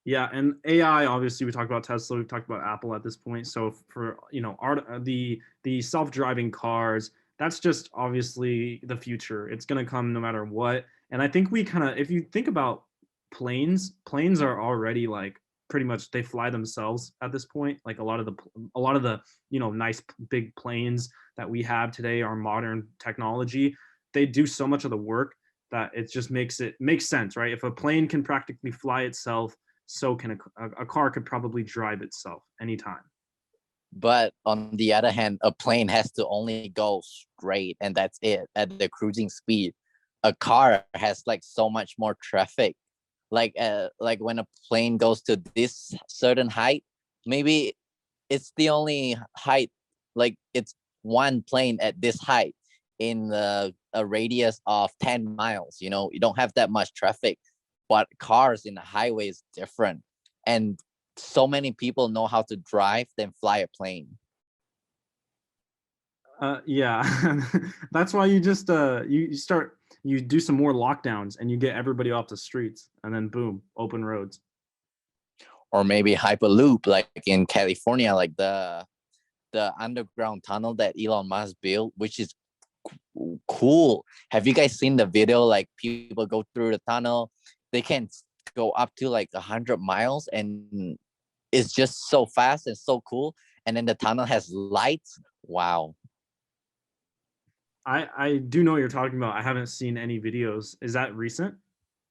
Yeah, and AI, obviously, we talked about Tesla, we've talked about Apple at this point. So for the self-driving cars, that's just obviously the future. It's going to come no matter what. And I think if you think about planes are already like pretty much they fly themselves at this point. Like a lot of the nice big planes that we have today are modern technology. They do so much of the work that it just makes sense, right? If a plane can practically fly itself, so can a car could probably drive itself anytime. But on the other hand, a plane has to only go straight, and that's it at the cruising speed. A car has like so much more traffic. Like when a plane goes to this certain height, maybe it's the only height. Like it's one plane at this height in a radius of 10 miles. You don't have that much traffic, but cars in the highway is different, and so many people know how to drive than fly a plane. Yeah, that's why you just you do some more lockdowns and you get everybody off the streets, and then boom, open roads. Or maybe hyperloop, like in California, like the underground tunnel that Elon Musk built, which is cool. Have you guys seen the video? Like people go through the tunnel, they can go up to like 100 miles, and it's just so fast and so cool. And then the tunnel has lights. Wow. I do know what you're talking about. I haven't seen any videos. Is that recent?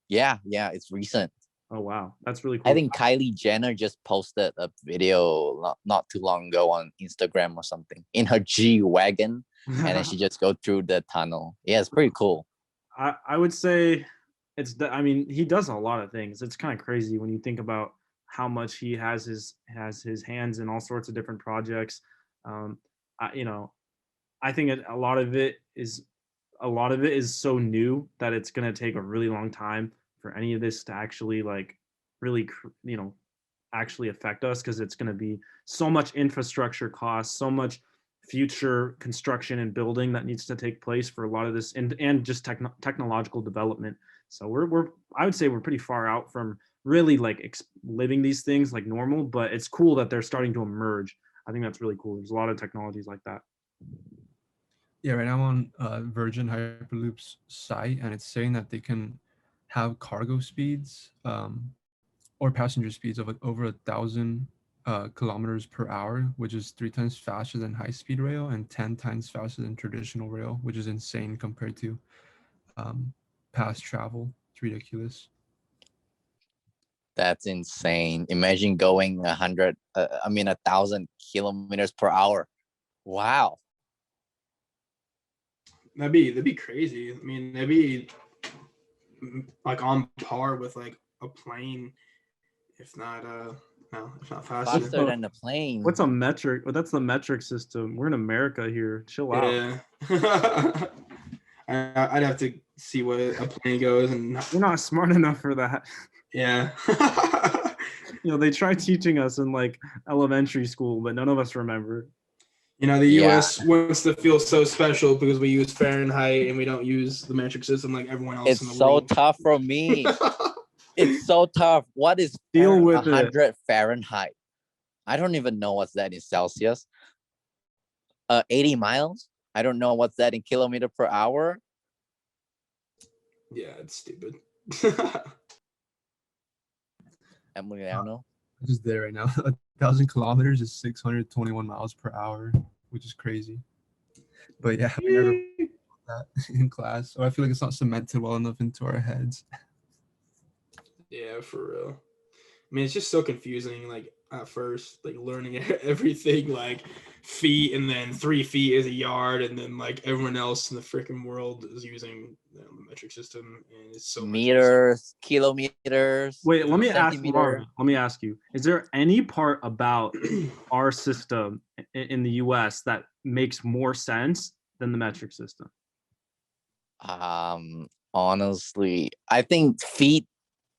Yeah, it's recent. Oh wow, that's really cool. I think Kylie Jenner just posted a video not too long ago on Instagram or something in her G-Wagon, and then she just go through the tunnel. Yeah, it's pretty cool. I would say I mean, he does a lot of things. It's kind of crazy when you think about how much he has his hands in all sorts of different projects. You know, I think a lot of it is so new that it's going to take a really long time for any of this to actually like really, you know, actually affect us, because it's going to be so much infrastructure costs, so much future construction and building that needs to take place for a lot of this, and just technological development. So we're I would say we're pretty far out from really like living these things like normal, but it's cool that they're starting to emerge. I think that's really cool. There's a lot of technologies like that. Yeah, right now I'm on Virgin Hyperloop's site, and it's saying that they can have cargo speeds or passenger speeds of over 1,000 kilometers per hour, which is 3 times faster than high-speed rail and 10 times faster than traditional rail, which is insane compared to past travel. It's ridiculous. That's insane. Imagine going 1,000 kilometers per hour. Wow. That'd be crazy. I mean, that'd be like on par with like a plane, if not faster. Faster than a plane. What's a metric? Well, that's the metric system. We're in America here. Chill out. Yeah. I'd have to see what a plane goes, and We're not smart enough for that. yeah. You know, they try teaching us in like elementary school, but none of us remember. You know, the Yeah. U.S. wants to feel so special because we use Fahrenheit and we don't use the metric system like everyone else in the It's so world. tough for me. It's so tough. What is Deal with 100 Fahrenheit? I don't even know what's that in Celsius. 80 miles? I don't know what's that in kilometer per hour. Yeah, it's stupid. Emiliano. I'm just there right now. 1,000 kilometers is 621 miles per hour, which is crazy. But yeah, we never that in class, so I feel like it's not cemented well enough into our heads. Yeah, for real. I mean, it's just so confusing. Like at first, like learning everything like feet, and then 3 feet is a yard, and then like everyone else in the freaking world is using the metric system, and it's so much Meters, kilometers. Wait, let me ask Centimeter. Marvin, let me ask you, is there any part about easier. our system in the US that makes more sense than the metric system? Honestly, I think feet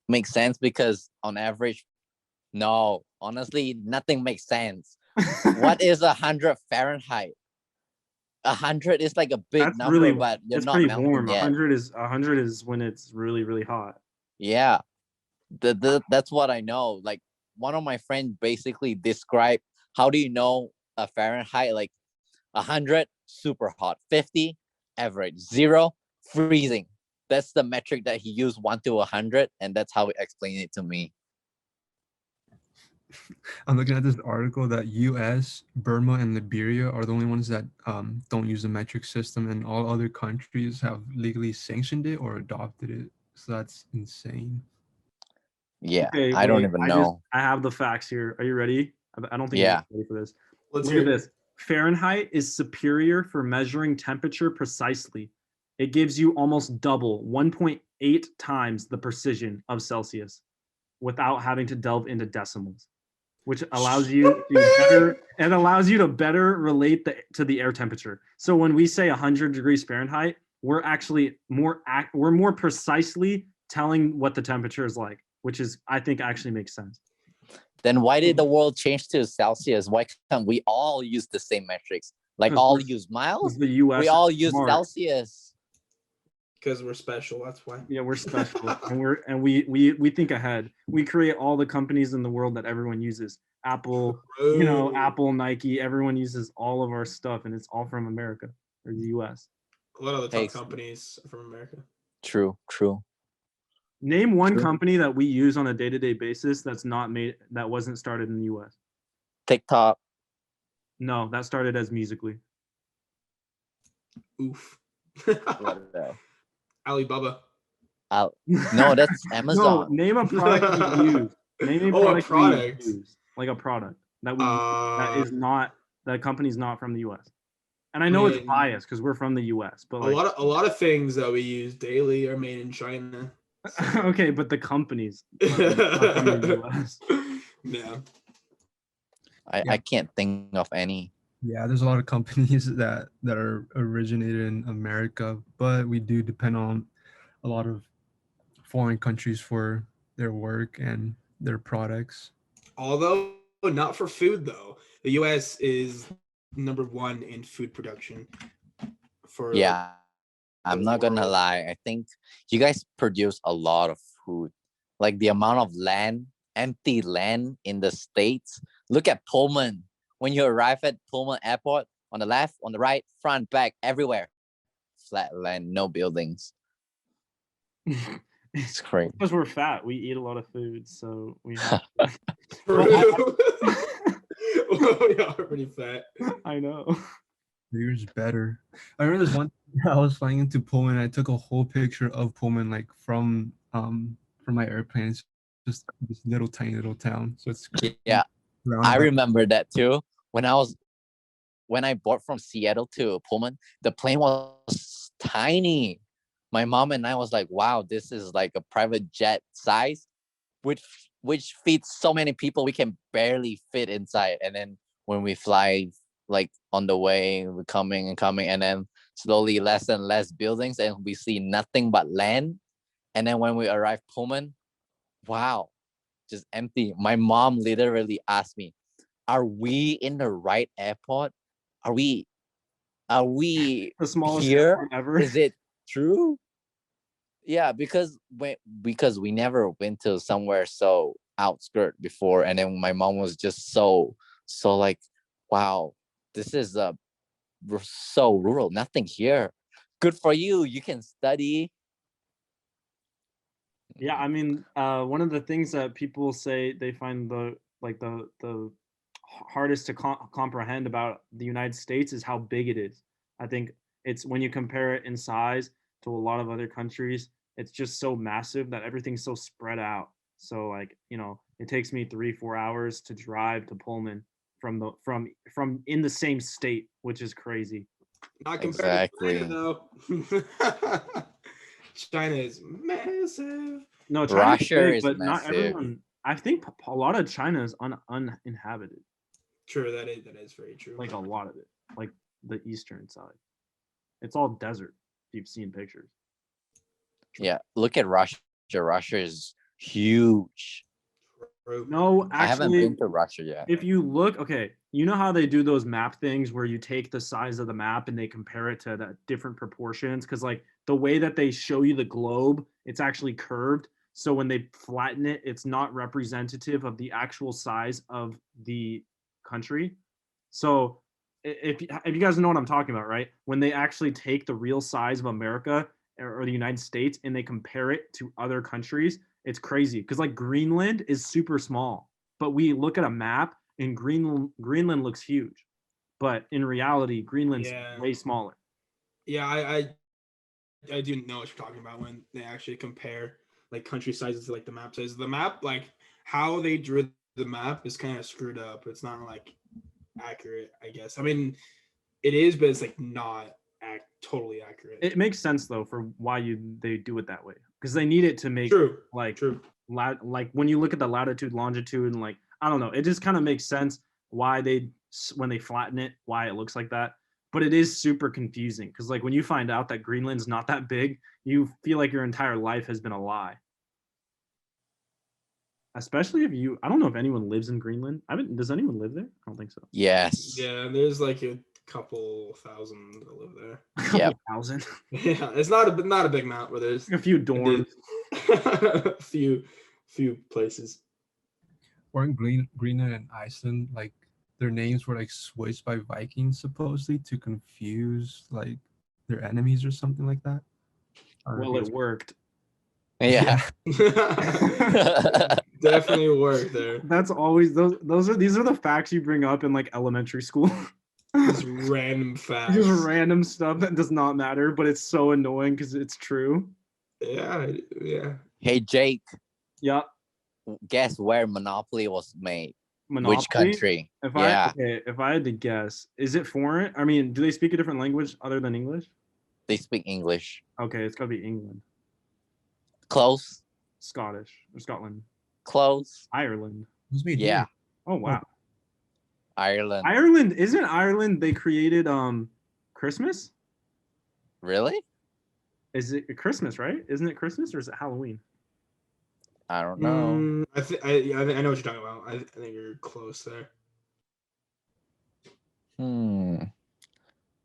make sense because on average, no, honestly, nothing makes sense. What is 100 Fahrenheit? 100 is like a big That's number, really, but you're it's not pretty melting warm. yet. 100 is when it's really, really hot. Yeah, that's what I know. Like one of my friends basically described how do you know a Fahrenheit, like 100 super hot, 50 average, 0 freezing. That's the metric that he used, 1 to 100, and that's how he explained it to me. I'm looking at this article that U.S., Burma, and Liberia are the only ones that don't use the metric system, and all other countries have legally sanctioned it or adopted it. So that's insane. Yeah, Okay, I don't wait, even know. I have the facts here. Are you ready? I don't think Yeah. you're ready for this. Let's Look hear at it. this. Fahrenheit is superior for measuring temperature precisely. It gives you almost double, 1.8 times the precision of Celsius without having to delve into decimals, which allows you to better relate to the air temperature. So when we say 100 degrees Fahrenheit, we're actually we're more precisely telling what the temperature is like, which is, I think, actually makes sense. Then why did the world change to Celsius? Why can't we all use the same metrics? Like all use miles? The US We all is use smart. Celsius. Because we're special, that's why. Yeah, we're special, and we think ahead. We create all the companies in the world that everyone uses. Apple, Bro. Apple, Nike, everyone uses all of our stuff, and it's all from America or the US. A lot of the top Hey, companies are from America. True. Name one True. company that we use on a day-to-day basis that wasn't started in the US. TikTok. No, that started as Musical.ly. Oof. What else? Alibaba. No, that's Amazon. No, name a product we use. Name a Oh, a product product. we use. Like a product that we that is not, that company's not from the US. And I know it's mean, biased because we're from the US, but a lot of things that we use daily are made in China. So. okay, but the companies are from the US. Yeah. I can't think of any. Yeah, there's a lot of companies that are originated in America, but we do depend on a lot of foreign countries for their work and their products. Although not for food though. The US is number 1 in food production for like Yeah, I'm not gonna world. lie. I think you guys produce a lot of food. Like the amount of land, empty land in the States. Look at Pullman. When you arrive at Pullman Airport, on the left, on the right, front, back, everywhere, flat land, no buildings. It's great. Because we're fat, we eat a lot of food, so we have. True. We are pretty fat. I know. Yours better. I remember this one I was flying into Pullman. I took a whole picture of Pullman, like from my airplane. It's just this little tiny little town. So it's Yeah, surrounded I by- remember that too. When I bought from Seattle to Pullman, the plane was tiny. My mom and I was like, wow, this is like a private jet size, which fits so many people. We can barely fit inside. And then when we fly, like on the way, we're coming and coming, and then slowly less and less buildings, and we see nothing but land. And then when we arrive Pullman, wow, just empty. My mom literally asked me, are we in the right airport? Are we The smallest here? airport ever. Is it true? Yeah, because we never went to somewhere so outskirt before, and then my mom was just so like, wow, this is so rural, nothing here. Good for you, you can study. Yeah, I mean, one of the things that people say they find the hardest to comprehend about the United States is how big it is. I think it's when you compare it in size to a lot of other countries, it's just so massive that everything's so spread out. So like, it takes me 3-4 hours to drive to Pullman from in the same state, which is crazy. Not compared to Exactly. China though. China is massive. No, China's Russia big, is but not massive. everyone. I think a lot of China is uninhabited. True, that is very true. Like a lot of it, like the eastern side. It's all desert. If you've seen pictures. Yeah, look at Russia. Russia is huge. True. No, I haven't actually, been to Russia yet. if you look, okay, you know how they do those map things where you take the size of the map and they compare it to the different proportions? Because like the way that they show you the globe, it's actually curved. So when they flatten it, it's not representative of the actual size of the country. So if you guys know what I'm talking about, right? When they actually take the real size of America or the United States and they compare it to other countries, it's crazy. Because like Greenland is super small, but we look at a map and Greenland looks huge, but in reality, Greenland's way smaller. Yeah, I do know what you're talking about when they actually compare like country sizes to like the map sizes. The map, like how they drew the map is kind of screwed up. It's not like accurate, I guess. I mean, it is, but it's like not totally accurate. It makes sense though for why they do it that way, because they need it to make True. like True. Like when you look at the latitude, longitude, and like I don't know, it just kind of makes sense why when they flatten it, why it looks like that. But it is super confusing because like when you find out that Greenland's not that big, you feel like your entire life has been a lie. Especially if I don't know if anyone lives in Greenland. Does anyone live there? I don't think so. Yes. Yeah, there's like a couple thousand that live there. A couple Yep. thousand. Yeah, it's not a big amount, but there's A few dorms. a few places. Weren't Greenland and Iceland like their names were like switched by Vikings supposedly to confuse like their enemies or something like that? Well, it worked. Yeah. Definitely worked there. That's always these are the facts you bring up in like elementary school. Just random facts. Just random stuff that does not matter, but it's so annoying because it's true. Yeah. Hey Jake, Yeah. guess where Monopoly was made? Monopoly? Which country? If Yeah. if I had to guess, is it foreign? I mean, do they speak a different language other than English? They speak English. Okay, it's gotta be England, Close. Scottish, or Scotland, Close. Ireland. was made Yeah, here. Oh wow. Ireland. Ireland, isn't Ireland they created Christmas? Really? Is it Christmas, right? Isn't it Christmas or is it Halloween? I don't know. I know what you're talking about. I think you're close there.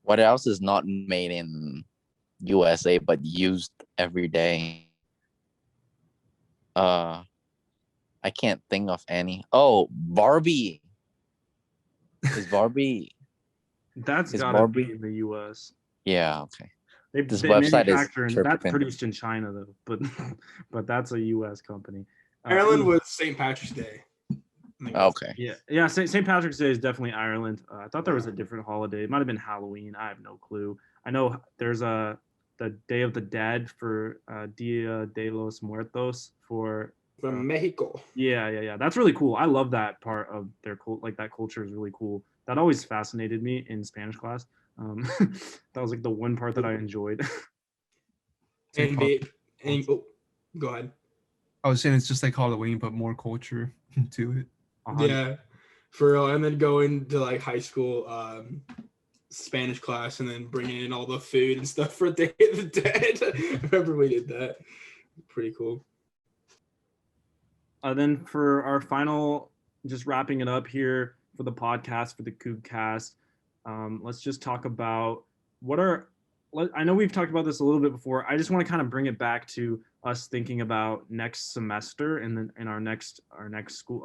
What else is not made in USA but used every day? I can't think of any. Oh, Barbie. Is Barbie? That's Is gotta Barbie? be in the US. Yeah. Okay. This They website is manufacture and that's tripping. produced in China though, but but that's a US company. Ireland was St. Patrick's Day. I think that's- Okay. Yeah. St. Patrick's Day is definitely Ireland. I thought there was a different holiday. It might have been Halloween. I have no clue. I know there's the Day of the Dead for Dia de los Muertos for From Mexico. yeah. That's really cool. I love that part of their like that culture is really cool. That always fascinated me in Spanish class. That was like the one part that I enjoyed. And go ahead. I was saying it's just like Halloween, but more culture to it. Yeah, for real. And then going to like high school Spanish class and then bringing in all the food and stuff for Day of the Dead. I remember we did that. Pretty cool. Then for our final, just wrapping it up here for the podcast, for the Coug cast, let's just talk about I know we've talked about this a little bit before. I just want to kind of bring it back to us thinking about next semester and then in our next school,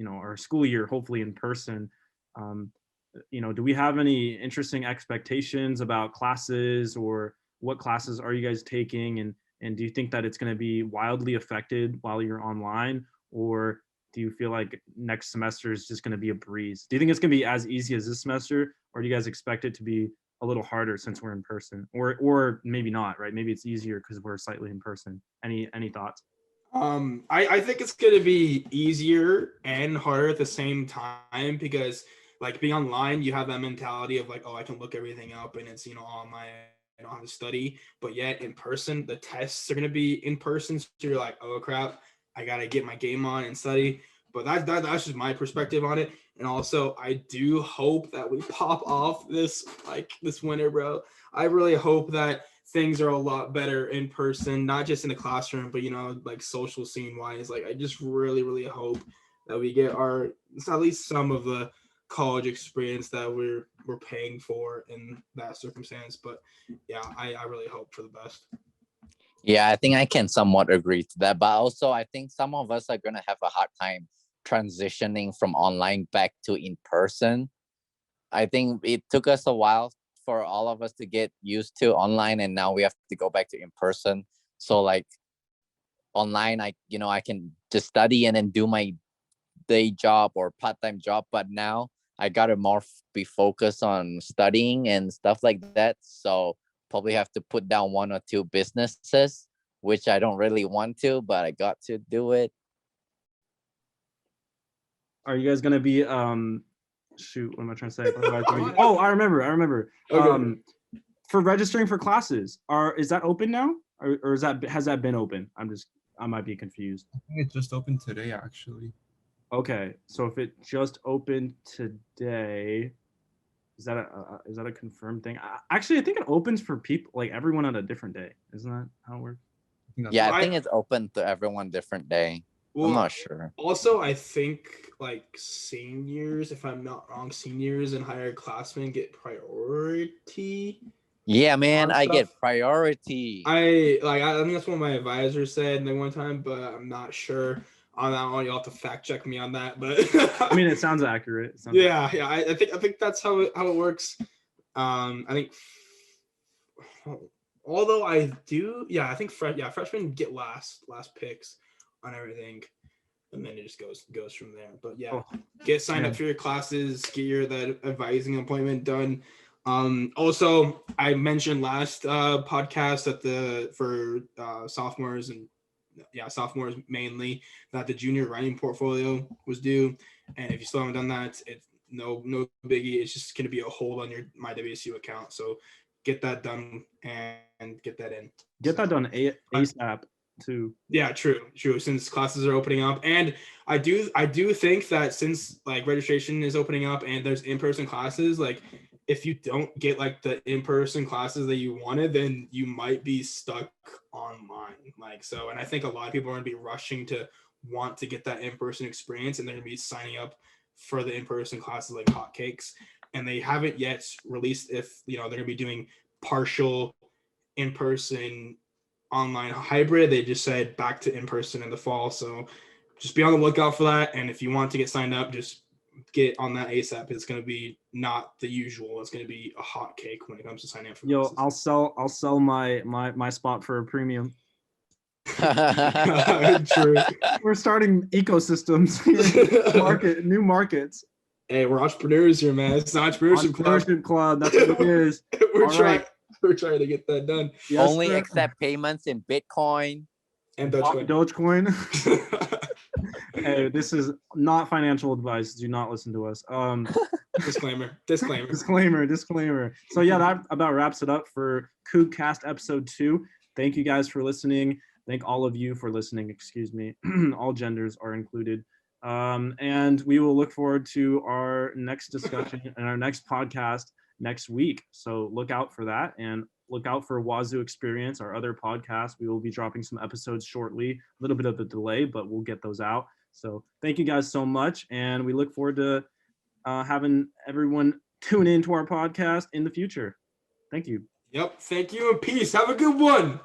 our school year, hopefully in person. Do we have any interesting expectations about classes or what classes are you guys taking? And do you think that it's going to be wildly affected while you're online? Or do you feel like next semester is just going to be a breeze? Do you think it's going to be as easy as this semester? Or do you guys expect it to be a little harder since we're in person? Or maybe not, right? Maybe it's easier because we're slightly in person. Any thoughts? I think it's going to be easier and harder at the same time because like being online, you have that mentality of like, oh, I can look everything up and it's, online. I don't have to study, but yet in person, the tests are going to be in person. So you're like, oh crap, I got to get my game on and study. But that's just my perspective on it. And also, I do hope that we pop off this winter, bro. I really hope that things are a lot better in person, not just in the classroom, but like social scene wise. Like I just really, really hope that we get at least some of the college experience that we're paying for in that circumstance. But yeah, I really hope for the best. Yeah, I think I can somewhat agree to that. But also, I think some of us are going to have a hard time transitioning from online back to in person. I think it took us a while for all of us to get used to online, and now we have to go back to in person. So like online, I can just study and then do my day job or part-time job, but now I gotta more be focused on studying and stuff like that. So probably have to put down one or two businesses, which I don't really want to, but I got to do it. Are you guys gonna be shoot, what am I trying to say? Oh, I remember. Okay. For registering for classes, is that open now? Or has that been open? I might be confused. I think it just opened today, actually. Okay, so if it just opened today, is that a confirmed thing? Actually, I think it opens for people like everyone on a different day. Isn't that how it works? I think it's open to everyone different day. Well, I'm not sure. Also, I think like seniors, if I'm not wrong, seniors and higher classmen get priority. Yeah, man, I get priority. I think that's what my advisor said one time, but I'm not sure on that one. You'll have to fact check me on that. But I mean, it sounds accurate. Yeah. I think that's how it works. I think. Although I think freshmen get last picks on everything, and then it just goes from there. But yeah, get signed up for your classes, get that advising appointment done. Also, I mentioned last podcast that for sophomores sophomores mainly, that the junior writing portfolio was due, and if you still haven't done that, it's no biggie. It's just going to be a hold on your my WSU account. So get that done and get that in. Get that done ASAP. too. Yeah, true. Since classes are opening up, and I do think that since like registration is opening up and there's in-person classes, like if you don't get like the in-person classes that you wanted, then you might be stuck online. Like so, and I think a lot of people are going to be rushing to want to get that in-person experience, and they're going to be signing up for the in-person classes like hotcakes. And they haven't yet released if they're going to be doing partial in-person online hybrid. They just said back to in-person in the fall, so just be on the lookout for that. And if you want to get signed up, just get on that ASAP. It's going to be not the usual. It's going to be a hot cake when it comes to signing up for Yo, classes. I'll sell my spot for a premium. True. We're starting ecosystems here. New markets. Hey, we're entrepreneurs here, man. It's an entrepreneurship club. That's what it is. We're trying to get that done. Yes, Only sir. accept payments in Bitcoin And Dogecoin. Dogecoin. Hey, this is not financial advice. Do not listen to us. Disclaimer. Disclaimer. So yeah, that about wraps it up for Cougcast episode 2. Thank you guys for listening. Thank all of you for listening. Excuse me. All genders are included. And we will look forward to our next discussion and our next podcast next week. So look out for that, and look out for Wazoo Experience, our other podcast. We will be dropping some episodes shortly. A little bit of a delay, but we'll get those out. So thank you guys so much, and we look forward to having everyone tune in to our podcast in the future. Thank you. Yep. Thank you and peace. Have a good one.